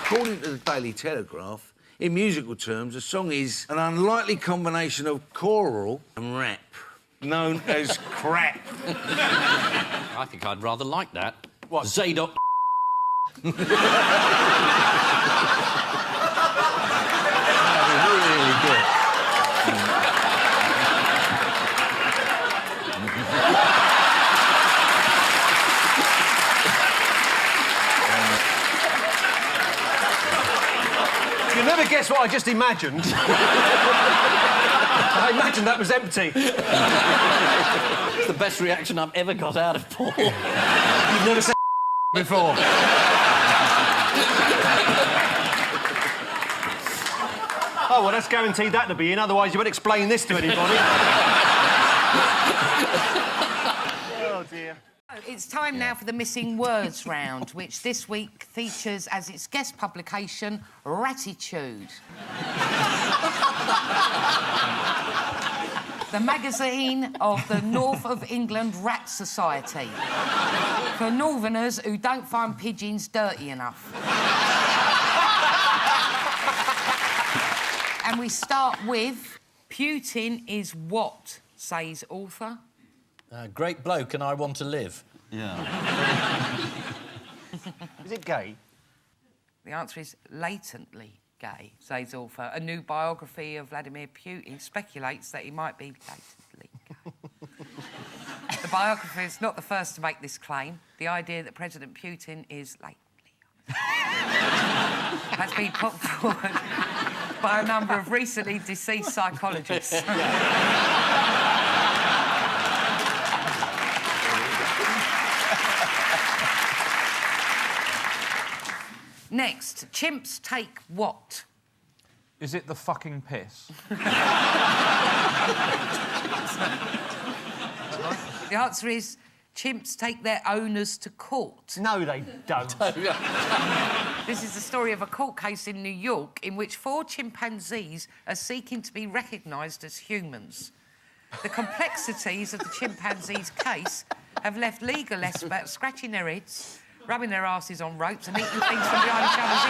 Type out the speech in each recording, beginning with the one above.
According to the Daily Telegraph, in musical terms, a song is an unlikely combination of choral and rap, known as crap. I think I'd rather like that. What? Zadok. Really good. You'll never guess what I just imagined. I imagined that was empty. It's the best reaction I've ever got out of Paul. You've never said before. Oh, well, that's guaranteed that to be in, otherwise you won't explain this to anybody. Oh, dear. It's time now for the Missing Words round, which this week features as its guest publication, Ratitude. The magazine of the North of England Rat Society. For northerners who don't find pigeons dirty enough. And we start with, Putin is what, says author? Great bloke and I want to live. Yeah. Is it gay? The answer is latently gay, says author. A new biography of Vladimir Putin speculates that he might be latently gay. The biographer is not the first to make this claim. The idea that President Putin is latently has been put forward by a number of recently deceased psychologists. Next, chimps take what? Is it the fucking piss? The answer is chimps take their owners to court. No, they don't. This is the story of a court case in New York in which 4 chimpanzees are seeking to be recognised as humans. The complexities of the chimpanzees' case have left legal experts scratching their heads, rubbing their asses on ropes and eating things from behind each other's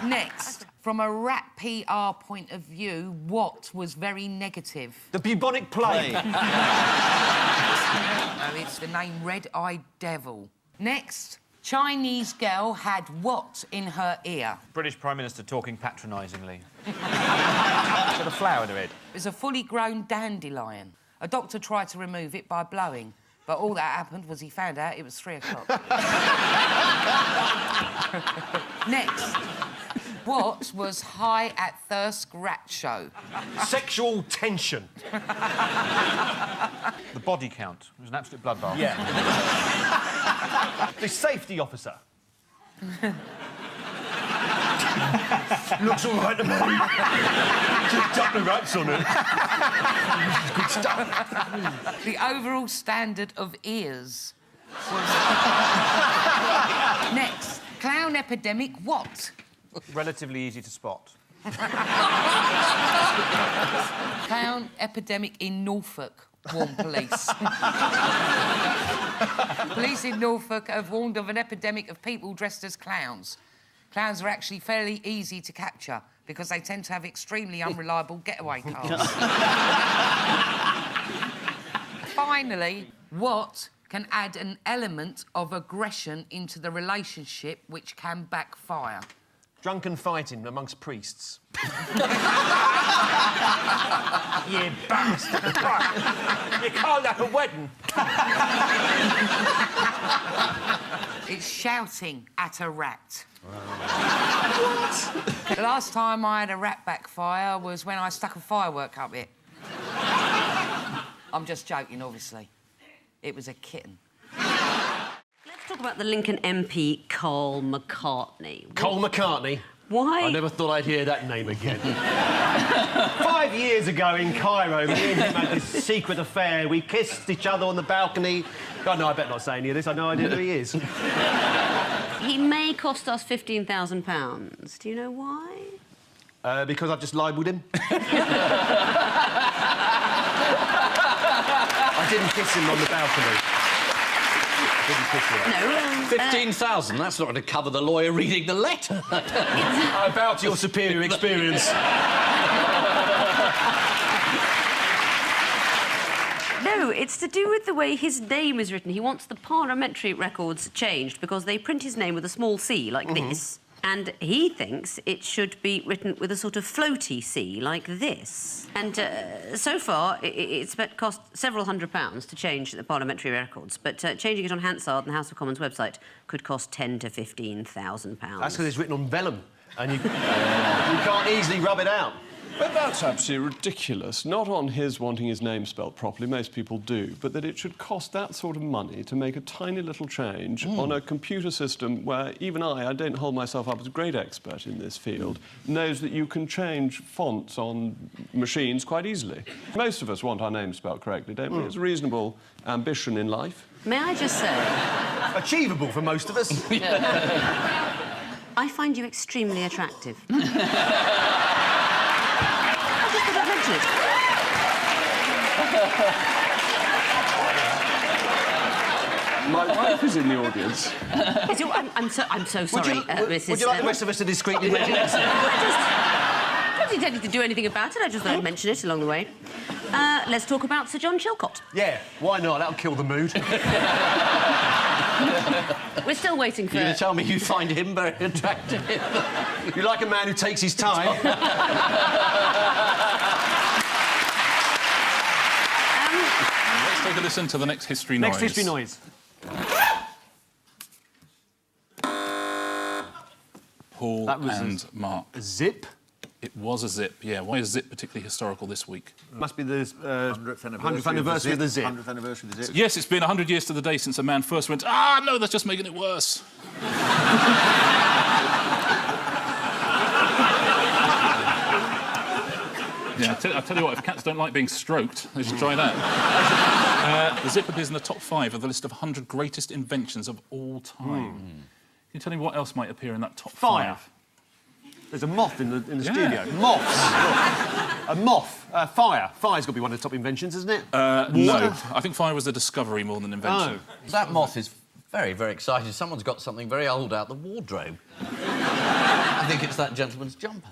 ears. Next, from a rat PR point of view, what was very negative? The bubonic plague. No, it's the name Red-Eyed Devil. Next, Chinese girl had what in her ear? British Prime Minister talking patronisingly. Got a flower in her head. It was a fully grown dandelion. A doctor tried to remove it by blowing, but all that happened was he found out it was 3 o'clock. Next, what was high at Thirsk Rat Show? Sexual tension. The body count. It was an absolute bloodbath. Yeah. The safety officer. Looks all right to me. Just tuck the rats on it. Good stuff. The overall standard of ears was... Next, clown epidemic what? Relatively easy to spot. Clown epidemic in Norfolk, warned police. Police in Norfolk have warned of an epidemic of people dressed as clowns. Clowns are actually fairly easy to capture because they tend to have extremely unreliable getaway cars. Finally, what can add an element of aggression into the relationship which can backfire? Drunken fighting amongst priests. You bastard! You can't have a wedding. It's shouting at a rat. What? The last time I had a rat backfire was when I stuck a firework up it. I'm just joking, obviously. It was a kitten. Let's talk about the Lincoln MP, Cole McCartney. Cole McCartney? Why? I never thought I'd hear that name again. 5 years ago in Cairo, me and him had this secret affair. We kissed each other on the balcony. Oh, no, I better not say any of this. I have no idea who he is. He may cost us £15,000. Do you know why? Because I've just libelled him. I didn't kiss him on the balcony. didn't push it. No. 15,000, that's not going to cover the lawyer reading the letter. I bow to your superior experience. No, it's to do with the way his name is written. He wants the parliamentary records changed because they print his name with a small c, like this. And he thinks it should be written with a sort of floaty C, like this. And so far, it's cost several £100s to change the parliamentary records, but changing it on Hansard and the House of Commons website could cost £10,000 to £15,000. That's because it's written on vellum, and you can't easily rub it out. But that's absolutely ridiculous. Not on his wanting his name spelt properly, most people do, but that it should cost that sort of money to make a tiny little change on a computer system where even I don't hold myself up as a great expert in this field, knows that you can change fonts on machines quite easily. Most of us want our name spelt correctly, don't we? It's a reasonable ambition in life. May I just say... Achievable for most of us. I find you extremely attractive. My wife is in the audience. I'm so sorry, Mrs. Would you like the rest of us to discreetly mention it? I don't intend to do anything about it. I just thought I'd mention it along the way. Let's talk about Sir John Chilcot. Yeah, why not? That'll kill the mood. We're still waiting for... You're going to tell me you find him very attractive? You like a man who takes his time? Let's take a listen to the next history noise. Next history noise. Paul That was and Mark. A zip? It was a zip, yeah. Why is zip particularly historical this week? Must be the 100th anniversary of the zip. 100th anniversary of the zip. Yes, it's been 100 years to the day since a man first went, "Ah, no, that's just making it worse." Yeah, I'll tell you what, if cats don't like being stroked, they should try that. The zip appears in the top 5 of the list of 100 greatest inventions of all time. Can you tell me what else might appear in that top 5? Fire. There's a moth in the studio. Moths. A moth. Fire. Fire's got to be one of the top inventions, isn't it? No. I think fire was a discovery more than an invention. Oh. That moth is very, very excited. Someone's got something very old out the wardrobe. I think it's that gentleman's jumper.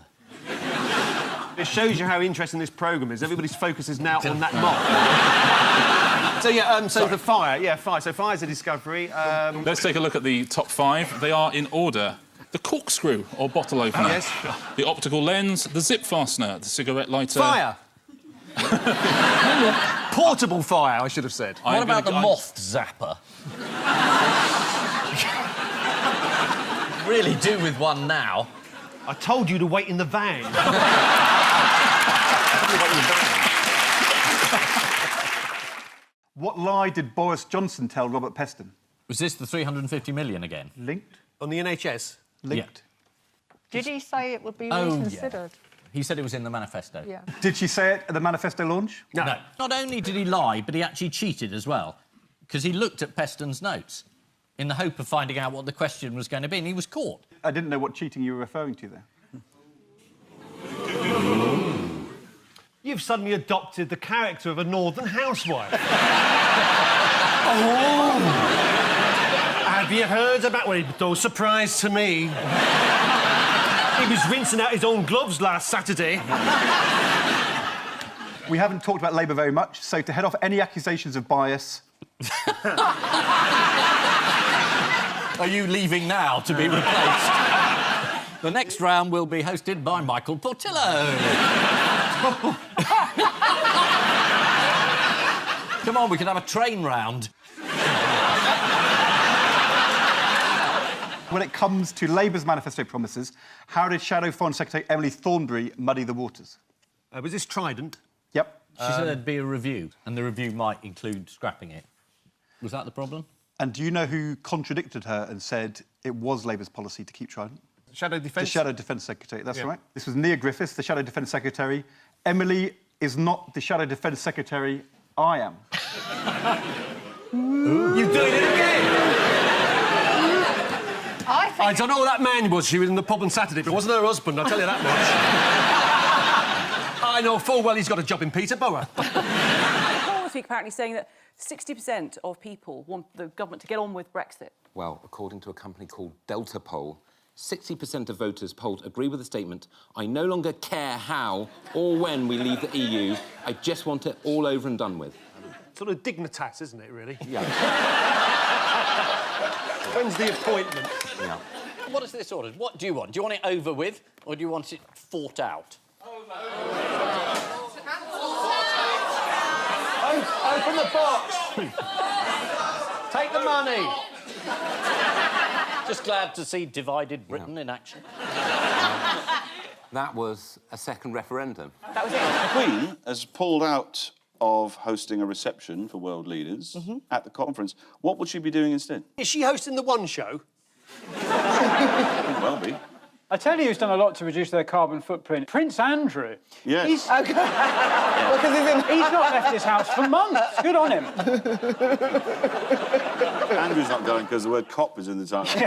It shows you how interesting this programme is. Everybody's focus is now on that moth. So, yeah, the fire. Yeah, fire. So fire's a discovery. Let's take a look at the top 5. They are in order. The corkscrew, or bottle opener. Yes. The optical lens, the zip fastener, the cigarette lighter... Fire! Portable fire, I should have said. What about the moth zapper? Really do with one now. I told you to wait in the van. What lie did Boris Johnson tell Robert Peston? Was this the 350 million again? Linked? On the NHS? Linked. Did he say it would be Oh, reconsidered? Yeah. He said it was in the manifesto. Yeah. Did she say it at the manifesto launch? No. Not only did he lie, but he actually cheated as well, because he looked at Peston's notes in the hope of finding out what the question was going to be, and he was caught. I didn't know what cheating you were referring to there. You've suddenly adopted the character of a northern housewife. Oh! Have you heard about... Well, it's no surprise to me. He was rinsing out his own gloves last Saturday. We haven't talked about Labour very much, so to head off any accusations of bias... Are you leaving now to be replaced? The next round will be hosted by Michael Portillo. Come on, we can have a train round. When it comes to Labour's manifesto promises, how did Shadow Foreign Secretary Emily Thornberry muddy the waters? Was this Trident? Yep. She said there'd be a review, and the review might include scrapping it. Was that the problem? And do you know who contradicted her and said it was Labour's policy to keep Trident? Shadow Defence? The Shadow Defence Secretary, that's right. This was Nia Griffiths, the Shadow Defence Secretary. Emily is not the Shadow Defence Secretary, I am. You're doing it again! I don't know who that man was. She was in the pub on Saturday, but it wasn't her husband, I'll tell you that much. I know full well he's got a job in Peterborough. What was week apparently saying that 60% of people want the government to get on with Brexit. Well, according to a company called Delta Poll, 60% of voters polled agree with the statement, "I no longer care how or when we leave the EU, I just want it all over and done with." Sort of dignitas, isn't it, really? Yeah. When's the appointment? Yeah. What is this order? What do you want? Do you want it over with, or do you want it fought out? Open the box! Take the money! Just glad to see divided Britain in action. That was a second referendum. That was it. The Queen has pulled out of hosting a reception for world leaders at the conference. What would she be doing instead? Is she hosting the One Show? Could well be. I tell you who's done a lot to reduce their carbon footprint. Prince Andrew. Yes. He's not left his house for months. Good on him. Andrew's not going because the word cop is in the title.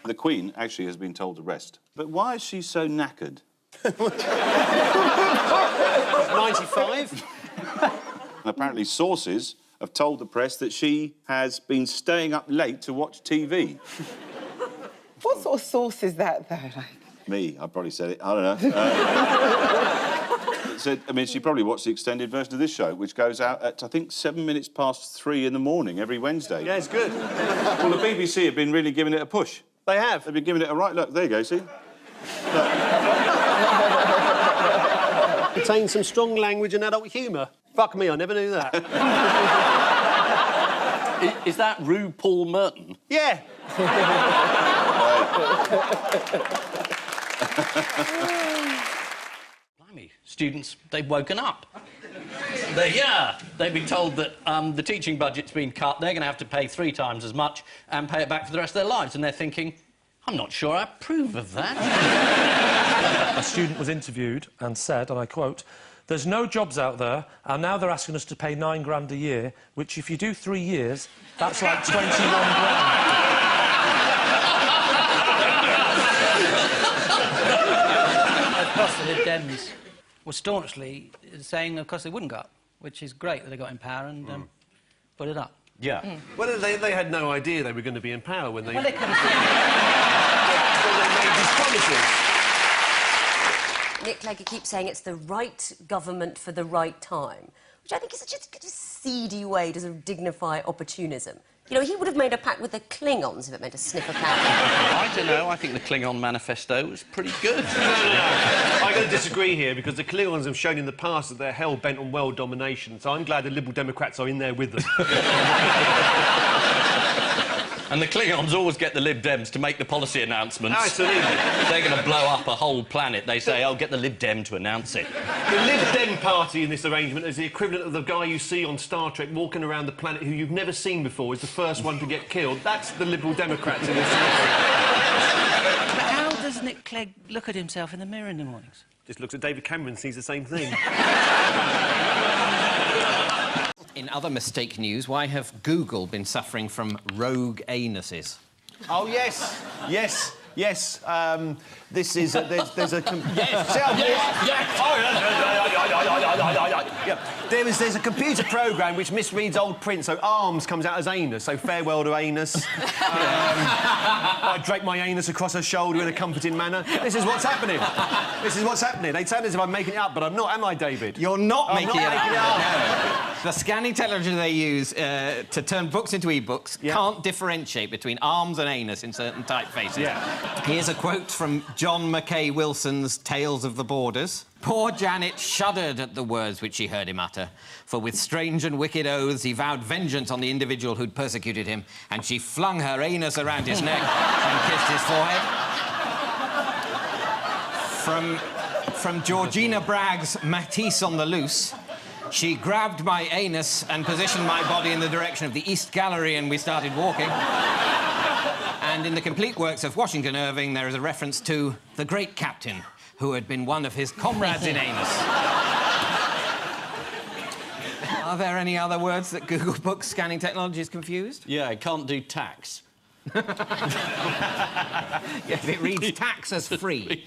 The Queen actually has been told to rest. But why is she so knackered? 95. And apparently sources have told the press that she has been staying up late to watch TV. What sort of source is that, though? Me, I probably said it. I don't know. So, I mean, she probably watched the extended version of this show, which goes out at, I think, 3:07 in the morning every Wednesday. Yeah, it's good. Well, the BBC have been really giving it a push. They have. They've been giving it a right look. There you go, see? Contains some strong language and adult humour. Fuck me, I never knew that. Is that Rue Paul Merton? Yeah. Blimey, students, they've woken up. They've been told that the teaching budget's been cut, they're going to have to pay 3 times as much and pay it back for the rest of their lives, and they're thinking, I'm not sure I approve of that. A student was interviewed and said, and I quote, "There's no jobs out there, and now they're asking us to pay £9 grand a year, which if you do 3 years, that's like 21 grand. Of course, the Lib Dems were staunchly saying, of course, they wouldn't go up, which is great that they got in power and put it up. Yeah. Well, they had no idea they were going to be in power when they... Well, they could have... when they made these promises. Nick Clegg keeps saying it's the right government for the right time, which I think is such a seedy way to sort of dignify opportunism. You know, he would have made a pact with the Klingons if it meant a sniff of power. I don't know, I think the Klingon manifesto was pretty good. No. I'm going to disagree here, because the Klingons have shown in the past that they're hell-bent on world domination, so I'm glad the Liberal Democrats are in there with them. And the Klingons always get the Lib Dems to make the policy announcements. Absolutely. They're going to blow up a whole planet. They say, oh, get the Lib Dem to announce it. The Lib Dem party in this arrangement is the equivalent of the guy you see on Star Trek walking around the planet who you've never seen before, is the first one to get killed. That's the Liberal Democrats in this arrangement. But how does Nick Clegg look at himself in the mirror in the mornings? Just looks at David Cameron and sees the same thing. In other mistake news, why have Google been suffering from rogue anuses? Oh, yes. Yes. Yes. This is... there's a... Yes. Yeah. There's a computer program which misreads old print, so arms comes out as anus, so farewell to anus. I drape my anus across her shoulder in a comforting manner. This is what's happening. This is what's happening. They sound as if I'm making it up, but I'm not, am I, David? You're not making it up. No. The scanning technology they use to turn books into e-books can't differentiate between arms and anus in certain typefaces. Yeah. Here's a quote from John Mackay Wilson's Tales of the Borders. Poor Janet shuddered at the words which she heard him utter, for with strange and wicked oaths he vowed vengeance on the individual who'd persecuted him, and she flung her anus around his neck and kissed his forehead. From Georgina Bragg's Matisse on the Loose, she grabbed my anus and positioned my body in the direction of the East Gallery, and we started walking. And in the complete works of Washington Irving, there is a reference to the great captain, who had been one of his comrades in anus. Are there any other words that Google Books scanning technology is confused? Yeah, it can't do tax. Yes, it reads tax as free.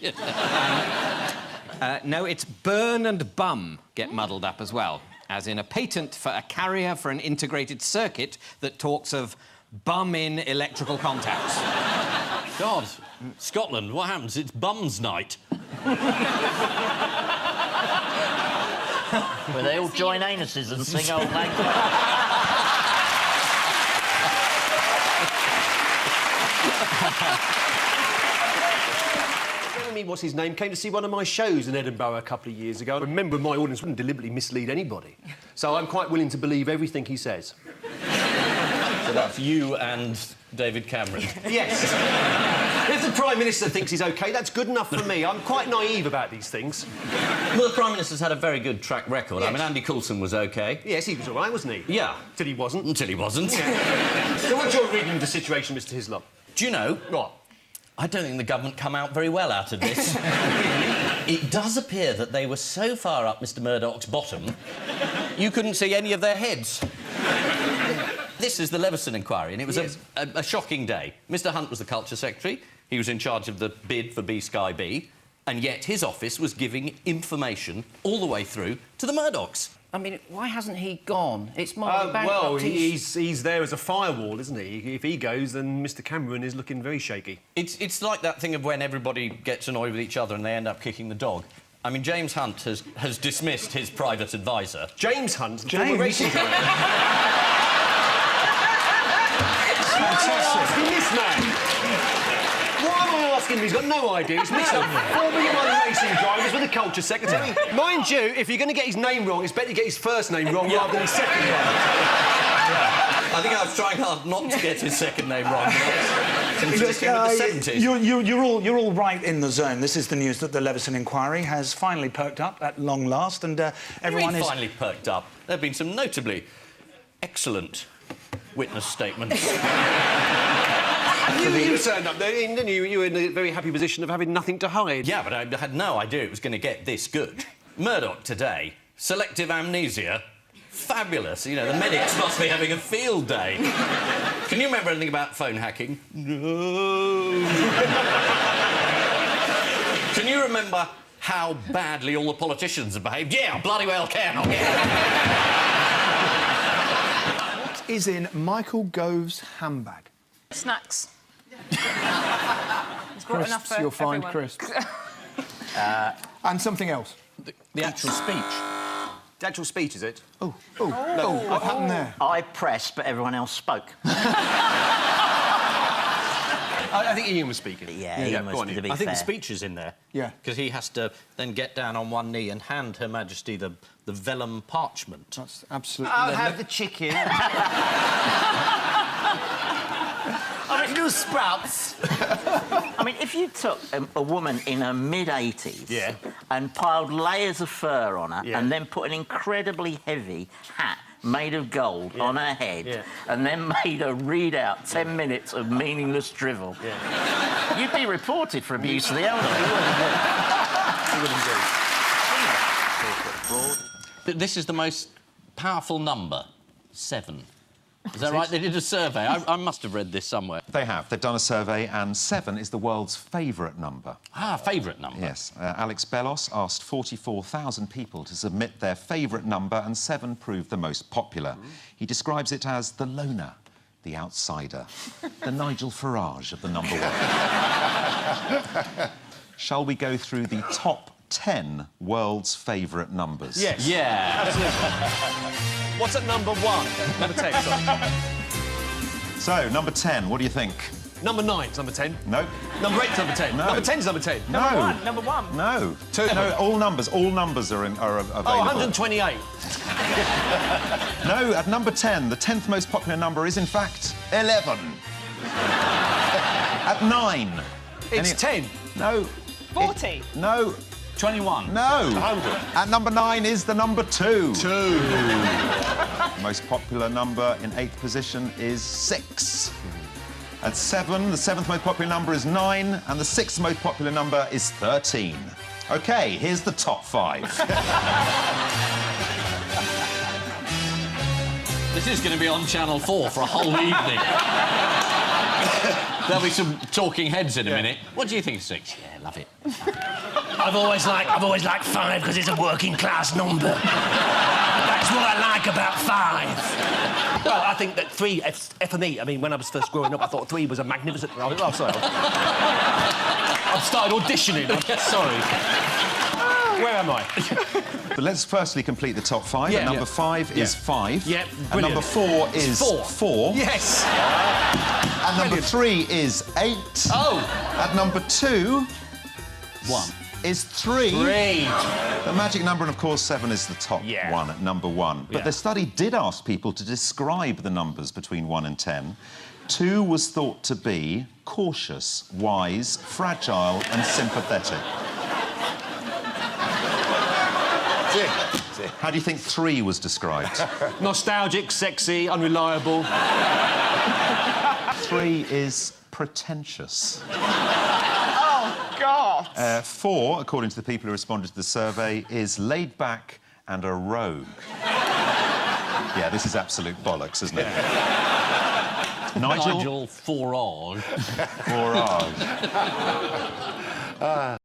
No, it's burn and bum get muddled up as well, as in a patent for a carrier for an integrated circuit that talks of bum-in electrical contacts. God, Scotland, what happens? It's bums night. Where they all join anuses and sing Old Lang Syne. Jeremy, what's his name, came to see one of my shows in Edinburgh a couple of years ago. I remember my audience wouldn't deliberately mislead anybody. So I'm quite willing to believe everything he says. So that's you and David Cameron? Yes. If the Prime Minister thinks he's OK, that's good enough for me. I'm quite naive about these things. Well, the Prime Minister's had a very good track record. Yes. I mean, Andy Coulson was OK. Yes, he was all right, wasn't he? Yeah. Till he wasn't. Until he wasn't. Yeah. So what's your reading of the situation, Mr Hislop? Do you know... What? I don't think the government come out very well out of this. It does appear that they were so far up Mr Murdoch's bottom, you couldn't see any of their heads. This is the Leveson inquiry, and it was a shocking day. Mr Hunt was the Culture Secretary. He was in charge of the bid for B-Sky B, and yet his office was giving information all the way through to the Murdochs. I mean, why hasn't he gone? It's more well, he's there as a firewall, isn't he? If he goes, then Mr Cameron is looking very shaky. It's like that thing of when everybody gets annoyed with each other and they end up kicking the dog. I mean, James Hunt has dismissed his private advisor. James Hunt? The former racing driver? Why am I asking this man? Why am I asking him? He's got no idea. He's mixed up Formula 1 racing drivers with the Culture Secretary. Mind you, if you're going to get his name wrong, it's better to get his first name wrong rather than his second name. I think I was trying hard not to get his second name wrong. Consistent with the 70s. You're all right in the zone. This is the news that the Leveson inquiry has finally perked up at long last, and everyone is... finally perked up? There have been some notably excellent witness statements. You turned up there, didn't you? You were in a very happy position of having nothing to hide. Yeah, but I had no idea it was going to get this good. Murdoch today, selective amnesia, fabulous. You know, the medics must be having a field day. Can you remember anything about phone hacking? No. Can you remember how badly all the politicians have behaved? Yeah, bloody well can. What is in Michael Gove's handbag? Snacks. He's brought enough for You'll find everyone. crisps. And something else. The actual speech. The actual speech, is it? Oh, what happened there? I pressed, but everyone else spoke. I think Ian was speaking. Yeah, Ian was, to be I think fair. the speech is in there. Yeah. Because he has to then get down on one knee and hand Her Majesty the vellum parchment. That's absolutely... I'll have the chicken. Original sprouts. I mean, if you took a woman in her mid-80s and piled layers of fur on her and then put an incredibly heavy hat made of gold on her head and then made her read out 10 minutes of meaningless drivel, you'd be reported for abuse of the elderly, wouldn't you? This is the most powerful number, 7. Is that right? They did a survey. I must have read this somewhere. They have. They've done a survey, and 7 is the world's favourite number. Ah, favourite number. Yes. Alex Bellos asked 44,000 people to submit their favourite number, and 7 proved the most popular. He describes it as the loner, the outsider, the Nigel Farage of the number 1. Shall we go through the top 10 world's favourite numbers? Yes. Yeah. Absolutely. What's at number 1? Number 10, sorry. So, number 10, what do you think? Number 9's number 10. No. Number 8's number 10. No. Number 10's number 10. No. Number one. No. No, all numbers are available. Oh, 128. No, at number 10, the 10th most popular number is, in fact, 11. At 9... It's 10. No. 40. No. 21. No. 100. At number 9 is the number 2. 2. The most popular number in 8th position is 6. At 7, the 7th most popular number is 9, and the 6th most popular number is 13. OK, here's the top 5. This is going to be on Channel 4 for a whole evening. There'll be some talking heads in a minute. What do you think of 6? Yeah, love it. I've always liked 5 because it's a working class number. That's what I like about 5. Well, I think that 3, for me, I mean, when I was first growing up, I thought 3 was a magnificent... Oh, sorry. I've started auditioning. I'm sorry. Where am I? But let's firstly complete the top 5. Yeah. At number 5 is 5. Yeah, And number 4 is 4. Yes. And number 3 is 8. Oh. At number 2... 1. Is 3. 3. The magic number, and of course 7 is the top one at number 1. But the study did ask people to describe the numbers between 1 and 10. 2 was thought to be cautious, wise, fragile and sympathetic. How do you think 3 was described? Nostalgic, sexy, unreliable. 3 is pretentious. Oh, God. 4, according to the people who responded to the survey, is laid back and a rogue. Yeah, this is absolute bollocks, isn't it? Nigel? Nigel Forage. Forage.